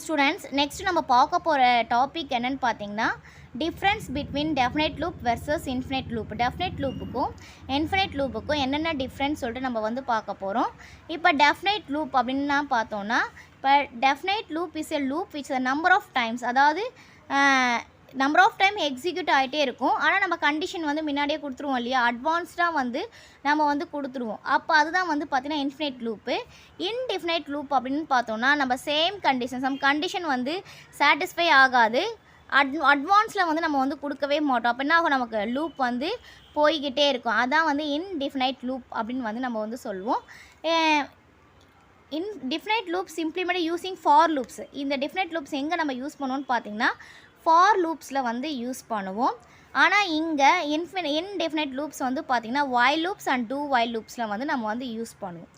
Students next நம்ம பார்க்க போகிற டாபிக் என்னென்னு பார்த்தீங்கன்னா difference between definite loop versus infinite loop. Definite லூப்புக்கும் இன்ஃபினைட் லூப்புக்கும் என்னென்ன டிஃப்ரென்ஸ் சொல்லிட்டு நம்ம வந்து பார்க்க போகிறோம். இப்போ டெஃபினைட் லூப் அப்படின்னா பார்த்தோன்னா, இப்போ definite loop is a loop which the number of times, அதாவது நம்பர் ஆஃப் டைம் எக்ஸிக்யூட் ஆகிட்டே இருக்கும். ஆனால் நம்ம கண்டிஷன் வந்து முன்னாடியே கொடுத்துருவோம் இல்லையா, அட்வான்ஸ்டாக வந்து நம்ம வந்து கொடுத்துருவோம். அப்போ அதுதான் வந்து பார்த்திங்கன்னா இன்ஃபினைட் லூப்பு. இன்டெஃபினைட் லூப் அப்படின்னு பார்த்தோன்னா நம்ம சேம் கண்டிஷன் வந்து சாட்டிஸ்ஃபை ஆகாது. அட்வான்ஸில் வந்து நம்ம வந்து கொடுக்கவே மாட்டோம். அப்போ என்ன ஆகும், நமக்கு லூப் வந்து போய்கிட்டே இருக்கும். அதான் வந்து இன்டெஃபினைட் லூப் அப்படின்னு வந்து நம்ம வந்து சொல்லுவோம். Definite loops implement using for loops. இந்த டிஃபினைட் லூப்ஸ் எங்கே நம்ம யூஸ் பண்ணுவோம்னு பார்த்தீங்கன்னா ஃபார் லூப்ஸில் வந்து யூஸ் பண்ணுவோம். ஆனால் இங்கே இன்டெஃபினைட் லூப்ஸ் வந்து பார்த்திங்கன்னா while loops and do while லூப்ஸில் வந்து நம்ம வந்து யூஸ் பண்ணுவோம்.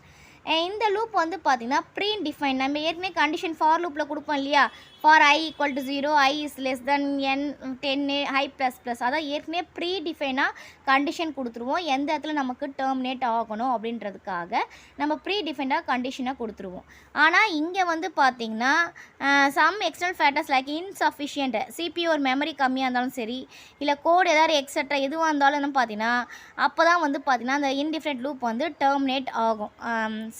இந்த லூப் வந்து பார்த்திங்கன்னா ப்ரீ டிஃபைன். நம்ம ஏற்கனவே கண்டிஷன் ஃபார் லூப்பில் கொடுப்போம் இல்லையா, for i = 0, i is less than n 10 i ++, அதான் ஏற்கனவே ப்ரீ டிஃபைனாக கண்டிஷன் கொடுத்துருவோம். எந்த இடத்துல நமக்கு டெர்மினேட் ஆகணும் அப்படின்றதுக்காக நம்ம ப்ரீ டிஃபைனாக கண்டிஷனாக கொடுத்துருவோம். ஆனால் இங்கே வந்து பார்த்திங்கன்னா some external factors like insufficient CPU ஒரு மெமரி கம்மியாக இருந்தாலும் சரி, இல்லை கோட் ஏதாவது எக்ஸட்ரா எதுவாக இருந்தாலும் பார்த்தீங்கன்னா அப்போ தான் வந்து பார்த்திங்கன்னா அந்த இன்டிஃபைனைட் லூப் வந்து டெர்மினேட் ஆகும்.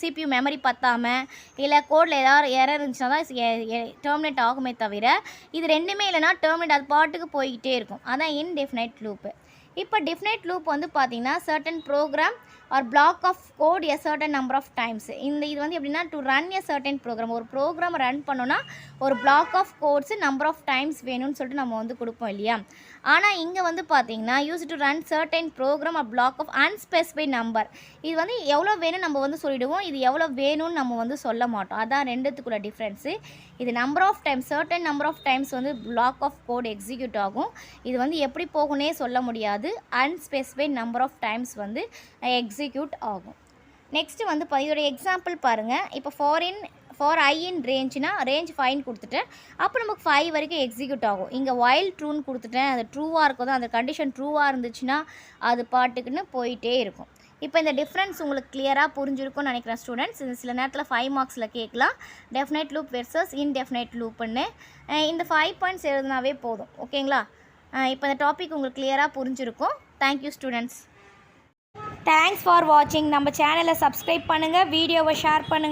CPU மெமரி பத்தாமல் இல்லை கோடில் ஏதாவது எரர் இருந்துச்சுன்னா தான் டெர்மினேட் ஆகுமே தவிர இது ரெண்டுமே இல்லைனா டெர்மினேட் அது பாட்டுக்கு போய்கிட்டே இருக்கும். அதான் இன்டெஃபினைட் லூப்பு. இப்போ டிஃபினைட் லூப் வந்து பார்த்திங்கன்னா certain program or block of code a certain number of times. இது வந்து எப்படின்னா to run a certain program, ஒரு ப்ரோக்ராம் ரன் பண்ணோன்னா ஒரு block of codes number of times வேணும்னு சொல்லிட்டு நம்ம வந்து கொடுப்போம் இல்லையா. ஆனால் இங்கே வந்து பார்த்திங்கன்னா use to run certain program or block of unspecified number. இது வந்து எவ்வளோ வேணும் நம்ம வந்து சொல்லிவிடுவோம், இது எவ்வளோ வேணும்னு நம்ம வந்து சொல்ல மாட்டோம். அதான் ரெண்டுத்துக்குள்ள டிஃப்ரென்ஸு. இது number of times, certain number of times வந்து பிளாக் ஆஃப் கோட் எக்ஸிக்யூட் ஆகும். இது வந்து எப்படி போகும்னே சொல்ல முடியாது. அன்ஸ்பெசிஃபைட் நம்பர் ஆஃப் டைம்ஸ் வந்து எக்ஸிக்யூட் ஆகும். நெக்ஸ்ட்டு வந்து இதோட எக்ஸாம்பிள் பாருங்கள். இப்போ ஃபார் i in ரேஞ்சுனா ரேஞ்ச் 5 கொடுத்துட்டேன், அப்போ நமக்கு 5 வரைக்கும் எக்ஸிக்யூட் ஆகும். இங்கே வைல் ட்ரூன்னு கொடுத்துட்டேன், அது ட்ரூவாக இருக்கும், அந்த கண்டிஷன் ட்ரூவாக இருந்துச்சுன்னா அது பாட்டுக்குன்னு போயிட்டே இருக்கும். இப்போ இந்த டிஃப்ரென்ஸ் உங்களுக்கு கிளியராக புரிஞ்சிருக்கும்னு நினைக்கிறேன் ஸ்டூடெண்ட்ஸ். இது சில நேரத்தில் 5 மார்க்ஸில் கேட்கலாம், டெஃபினைட் லூப் வெர்சஸ் இன்டெஃபினைட் லூப்புன்னு. இந்த 5 பாயிண்ட்ஸ் எழுதினாவே போதும். ஓகேங்களா? இப்போ இந்த டாபிக் உங்களுக்கு கிளியராக புரிஞ்சிருக்கும். Thank you students. தேங்க்ஸ் ஃபார் வாட்சிங். நம்ம சேனலை சப்ஸ்கிரைப் பண்ணுங்கள், வீடியோவை ஷேர் பண்ணுங்கள்.